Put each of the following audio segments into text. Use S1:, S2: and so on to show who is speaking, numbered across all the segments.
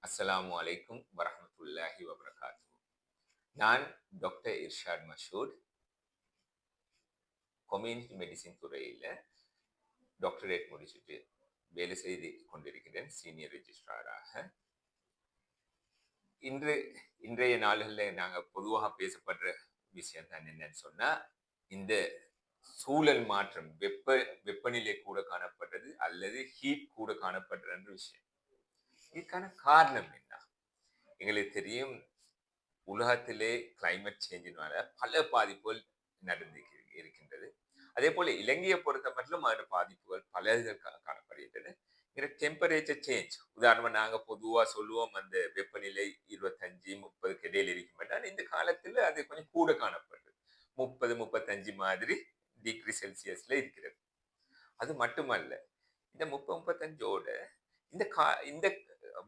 S1: அஸ்ஸலாமு அலைக்கும் வரஹ்மத்துல்லாஹி வபரகாத்துஹு. நான் டாக்டர் இர்ஷாட் மஷூத், கம்யூனிட்டி மெடிசின் துறையில டாக்டரேட் முடிச்சுட்டு வேலை செய்து கொண்டிருக்கிறேன் சீனியர் ரெஜிஸ்ட்ராராக. இன்று இன்றைய நாள்களில் நாங்கள் பொதுவாக பேசப்படுற விஷயம் தான் என்னன்னு சொன்னா, இந்த சூழல் மாற்றம், வெப்பநிலை கூட காணப்படுறது அல்லது ஹீட் கூட காணப்படுறன்ற விஷயம். இதுக்கான காரணம் என்ன? எங்களுக்கு தெரியும், உலகத்திலே கிளைமேட் சேஞ்சினால பல பாதிப்புகள் நடந்து இருக்கின்றது. அதே போல இலங்கையை பொறுத்த மட்டும் அதோட பாதிப்புகள் பல காணப்படுகின்றன. டெம்பரேச்சர் சேஞ்ச், உதாரணமா நாங்க பொதுவா சொல்லுவோம் அந்த வெப்பநிலை 25-30 இடையில இருக்கும். இந்த காலத்துல அது கொஞ்சம் கூட காணப்படுது. 30-35 மாதிரி டிகிரி செல்சியஸ்ல இருக்கிறது. அது மட்டுமல்ல, இந்த 30-35ஓட இந்த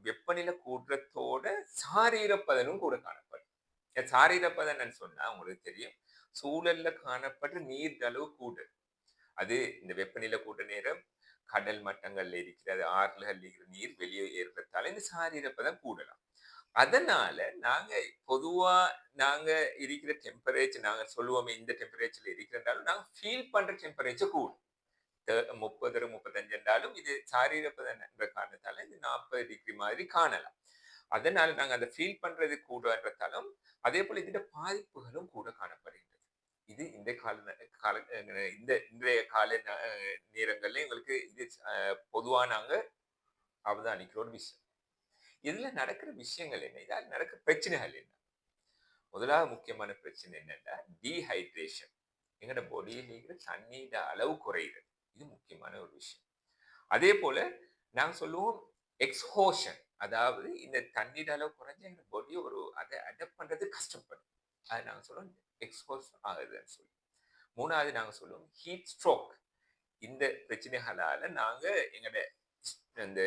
S1: வெப்பநிலை கூடுறதோட சாரீரப்பதனும் கூட காணப்படும். சாரீரப்பதன் சொன்னா உங்களுக்கு தெரியும், சூழல்ல காணப்படுற நீர் அளவு கூட. அது இந்த வெப்பநிலை கூட்ட நேரம் கடல் மட்டங்கள்ல இருக்கிறது, ஆறுல இருக்கிற நீர் வெளியே ஏற்பட்டால இந்த சாரீரப்பதம் கூடலாம். அதனால நாங்க பொதுவா நாங்க இருக்கிற டெம்பரேச்சர், நாங்க சொல்லுவோமே இந்த டெம்பரேச்சர்ல இருக்கிறதாலும் நாங்க ஃபீல் பண்ற டெம்பரேச்சர் கூடும். 30-35 என்றாலும் இது சாரீரப்பதன் என்ற காரணத்தால இது 40 டிகிரி மாதிரி காணலாம். அதனால நாங்க அதை ஃபீல் பண்றது கூடன்றதாலும் அதே போல இதோட பாதிப்புகளும் கூட காணப்படுகின்றது. இது இந்த கால இன்றைய கால நேரங்கள்ல எங்களுக்கு இது பொதுவா நாங்க அவதானிக்கிற ஒரு விஷயம். இதுல நடக்கிற விஷயங்கள் என்ன, இதால நடக்கிற பிரச்சனைகள் என்ன? முதலாவது முக்கியமான பிரச்சனை என்னன்னா டீஹைட்ரேஷன். எங்களோட பாடியில் இருக்கிற தண்ணீர அளவு குறைகிறது. இது முக்கியமான ஒரு விஷயம். அதே போல நாங்க சொல்லுவோம் எக்ஸ்ஹோஷன், அதாவது இந்த தண்ணீர் அளவு குறைஞ்ச எங்க பாடி அதை அடாப்ட் பண்றது கஷ்டப்படும். அது நாங்க சொல்லுவோம் எக்ஸ்போஸ் ஆகுதுன்னு சொல்லி. மூணாவது நாங்க சொல்லுவோம் ஹீட் ஸ்ட்ரோக். இந்த பிரச்சனைகளால நாங்க எங்கட இந்த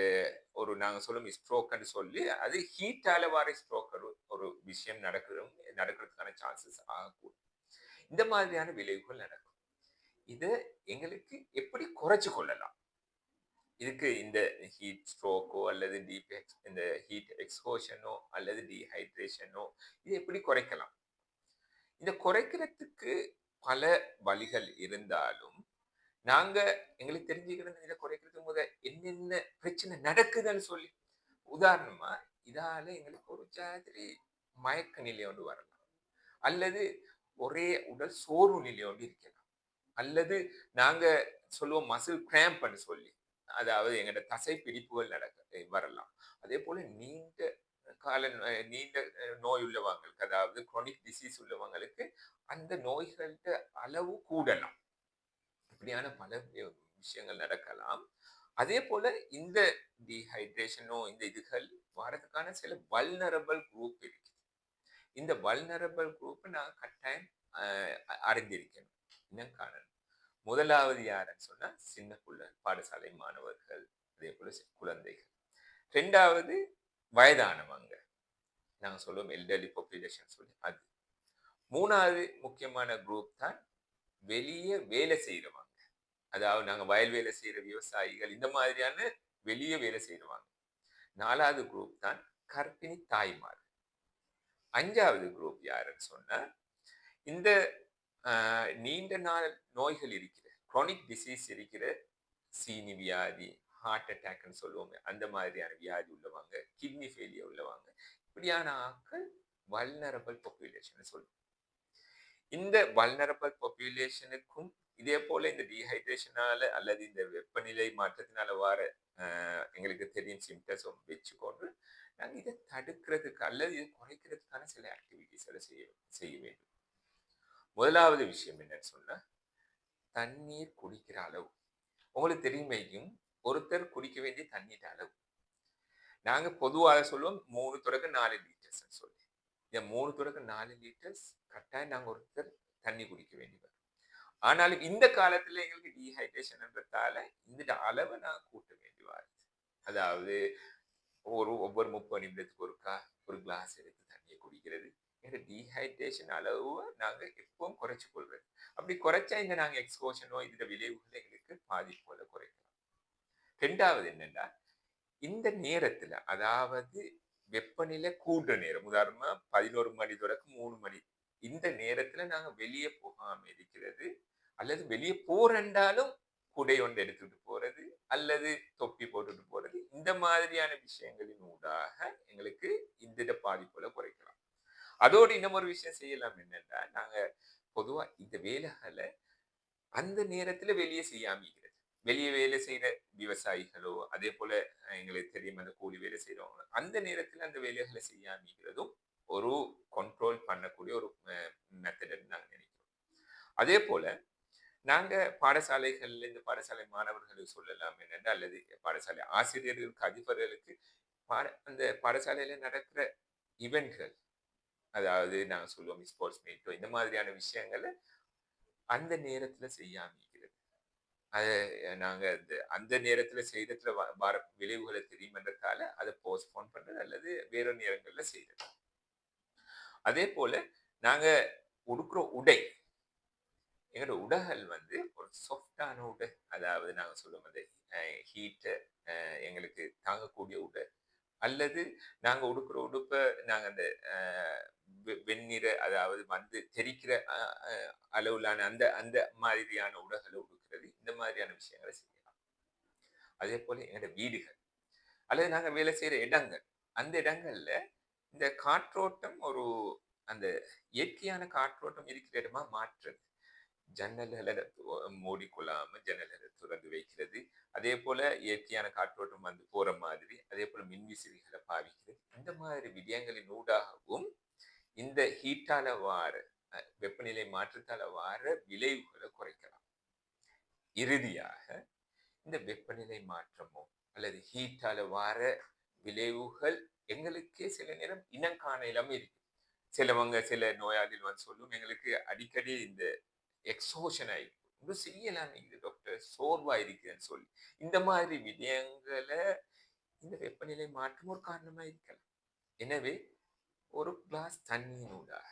S1: நாங்க சொல்லுவோம் ஸ்ட்ரோக்னு சொல்லி, அது ஹீட்டால வர ஸ்ட்ரோக் ஒரு விஷயம் நடக்கிறதுக்கான சான்சஸ் ஆகக்கூடும். இந்த மாதிரியான விளைவுகள் நடக்கும். இது எங்களுக்கு எப்படி குறைச்சு கொள்ளலாம்? இதுக்கு இந்த ஹீட் ஸ்ட்ரோக்கோ அல்லது இந்த ஹீட் எக்ஸ்போஷனோ அல்லது டீஹைட்ரேஷனோ இது எப்படி குறைக்கலாம்? இந்த குறைக்கிறதுக்கு பல வழிகள் இருந்தாலும் நாங்க எங்களுக்கு தெரிஞ்சுக்கிறது இதை குறைக்கிறதுக்கு என்னென்ன பிரச்சனை நடக்குதுன்னு சொல்லி. உதாரணமா, இதால எங்களுக்கு ஒரு மாதிரி மயக்க நிலை ஒன்று வரலாம், அல்லது ஒரே உடல் சோர்வு நிலை ஒன்று இருக்கலாம், அல்லது நாங்க சொல்லுவோம் மசில் கிராம்ப்னு சொல்லி, அதாவது எங்கட தசை பிடிப்புகள் வரலாம். அதே போல நீண்ட நோய் உள்ளவங்களுக்கு, அதாவது குரோனிக் டிசீஸ் உள்ளவங்களுக்கு அந்த நோய்களோட அளவு கூடலாம். இப்படியான பல விஷயங்கள் நடக்கலாம். அதே போல இந்த டீஹைட்ரேஷனோ இந்த இதுகள் வரதுக்கான சில வல்னரபிள் குரூப் இருக்கு. இந்த வல்னரபிள் குரூப் நான் கட்டாயம் அறிந்திருக்கணும். என்ன காரணம்? முதலாவது யாருன்னு சொன்னா சின்ன பாடசாலை மாணவர்கள், அதே போல குழந்தைகள். ரெண்டாவது வயதானவங்க, நாங்க சொல்லுவோம் எல்டர்லி பாப்புலேஷன் சொல்லி அது. மூணாவது முக்கியமான குரூப் தான் வெளியே வேலை செய்யறவங்க, அதாவது நாங்க வயல் வேலை செய்யற விவசாயிகள், இந்த மாதிரியான வெளியே வேலை செய்யறவங்க. நாலாவது குரூப் தான் கர்ப்பிணி தாய்மார். அஞ்சாவது குரூப் யாருன்னு சொன்னா இந்த நீண்ட நாள் நோய்கள் இருக்கிற குரோனிக் டிசீஸ் இருக்கிற, சீனி வியாதி, ஹார்ட் அட்டாக்னு சொல்லுவாங்க, அந்த மாதிரியான வியாதி உள்ளவங்க, கிட்னி ஃபெயிலியர் உள்ளவங்க, இப்படியான ஆட்கள் வல்னரபிள் பாப்புலேஷன் சொல்லுவோம். இந்த வல்னரபிள் பாப்புலேஷனுக்கும் இதே போல இந்த டீஹைட்ரேஷனால அல்லது இந்த வெப்பநிலை மாற்றத்தினால வர எங்களுக்கு தெரியும் சிம்டம்ஸ் வச்சுக்கொண்டு நாங்கள் இதை தடுக்கிறதுக்கு அல்லது இதை குறைக்கிறதுக்கான சில ஆக்டிவிட்டிஸ் செய்ய வேண்டும். முதலாவது விஷயம் என்னன்னு சொன்னா தண்ணீர் குடிக்கிற அளவு. உங்களுக்கு தெரியுமையும் ஒருத்தர் குடிக்க வேண்டிய தண்ணீர் அளவு நாங்க பொதுவாக சொல்லுவோம் 3-4 லிட்டர்ஸ் சொல்லி. இந்த 3-4 லிட்டர்ஸ் கட்டாயம் நாங்க ஒருத்தர் தண்ணி குடிக்க வேண்டி வரும். ஆனாலும் இந்த காலத்துல எங்களுக்கு டீஹைட்ரேஷன்ன்றதால இந்த அளவை நான் கூட்ட வேண்டி வருது. அதாவது ஒவ்வொரு 30 நிமிடத்துக்கு ஒருக்கா ஒரு கிளாஸ் எடுத்து தண்ணியை குடிக்கிறது. இந்த டீஹைட்ரேஷன் அளவை நாங்க எப்பவும் குறைச்சு கொள்றது. அப்படி குறைச்சா இந்த நாங்க எக்ஸ்போஷனோ இந்த விளைவுகளை எங்களுக்கு பாதிப்புகளை குறைக்கலாம். ரெண்டாவது என்னன்னா இந்த நேரத்துல, அதாவது வெப்பநிலை கூடுற நேரம் உதாரணமா 11 மணி தொடக்கம் 3 மணி இந்த நேரத்துல நாங்க வெளியே போகாம இருக்கிறது அல்லது வெளியே போறண்டாலும் குடை ஒன்று எடுத்துட்டு போறது அல்லது தொப்பி போட்டுட்டு போறது இந்த மாதிரியான விஷயங்களின் ஊடாக எங்களுக்கு இந்த பாதிப்புகளை குறைக்கலாம். அதோடு இன்னும் ஒரு விஷயம் செய்யலாம் என்னன்னா நாங்க பொதுவா இந்த வேலைகளை அந்த நேரத்துல வெளியே செய்யாம இருக்கிறது. வெளியே வேலை செய்யற விவசாயிகளோ அதே போல எங்களுக்கு தெரியும் அந்த கூலி வேலை செய்யறவங்க அந்த நேரத்துல அந்த வேலைகளை செய்யாம இருக்கிறதும் ஒரு கண்ட்ரோல் பண்ணக்கூடிய ஒரு மெத்தட் நாங்க நினைக்கிறோம். அதே போல நாங்க பாடசாலைகள்ல இந்த பாடசாலை மாணவர்களுக்கு சொல்லலாம் என்னென்ன அல்லது பாடசாலை ஆசிரியர்களுக்கு அதிபர்களுக்கு அந்த பாடசாலையில நடக்கிற இவெண்ட்கள் அதாவது நாங்க சொல்லுவோம் ஸ்போர்ட்ஸ் மீட்டோ இந்த மாதிரியான விஷயங்களை அந்த நேரத்துல செய்யாம இருக்கிறது. அது நாங்க அந்த நேரத்துல செய்யறதுல வர விளைவுகளை தெரியுமென்றதால அதை போஸ்ட்போன் பண்றது அல்லது வேற நேரங்கள்ல செய்யறது. அதே போல நாங்க உடுக்கிற உடை எங்களோட உடைகள் வந்து ஒரு சாஃப்டான உடை அதாவது நாங்க சொல்லுவோம் அந்த ஹீட்டை எங்களுக்கு தாங்கக்கூடிய உடை அல்லது நாங்க உடுக்கிற உடுப்பை நாங்க அந்த வெண்ணிற அதாவது வந்து தெரிக்கிற அளவிலான அந்த அந்த மாதிரியான உடைகளை உடுக்கிறது இந்த மாதிரியான விஷயங்களை செய்யலாம். அதே போல எங்களோட வீடுகள் அல்லது நாங்க வேலை செய்யற இடங்கள் அந்த இடங்கள்ல இந்த காற்றோட்டம் ஒரு அந்த இயற்கையான காற்றோட்டம் இருக்கிற இடமா மாற்றுறது. ஜன்னல்களை மூடிக்கொள்ளாம ஜன்னல்களை திறந்து வைக்கிறது. அதே போல இயற்கையான காற்றோட்டம் வந்து போற மாதிரி அதே போல மின்விசிறிகளை பாவிக்கிறது. இந்த மாதிரி விடயங்களின் ஊடாகவும் இந்த ஹீட்டால வார வெப்பநிலை மாற்றத்தால வார விளைவுகளை குறைக்கலாம். இறுதியாக இந்த வெப்பநிலை மாற்றமோ அல்லது ஹீட்டால வார விளைவுகள் எங்களுக்கே சில நேரம் இனம் காணலாம் இருக்கு. சிலவங்க சில நோயாளிகள் வந்து சொல்லும் எங்களுக்கு அடிக்கடி இந்த எக்ஸோஷன் ஆயிருக்கு செய்யலாம் டாக்டர் சோர்வா இருக்குன்னு சொல்லி இந்த மாதிரி விடயங்களை இந்த வெப்பநிலை மாற்றம் ஒரு காரணமா இருக்கலாம். எனவே ஒரு கிளாஸ் தண்ணியினூடாக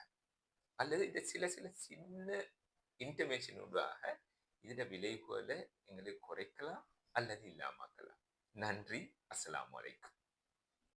S1: அல்லது இந்த சில சில சின்ன இன்டர்வென்ஷனூடாக இதோட விளைவுகளை எங்களுக்கு குறைக்கலாம் அல்லது இல்லாமக்கலாம். நன்றி. அஸ்ஸலாமு அலைக்கும்.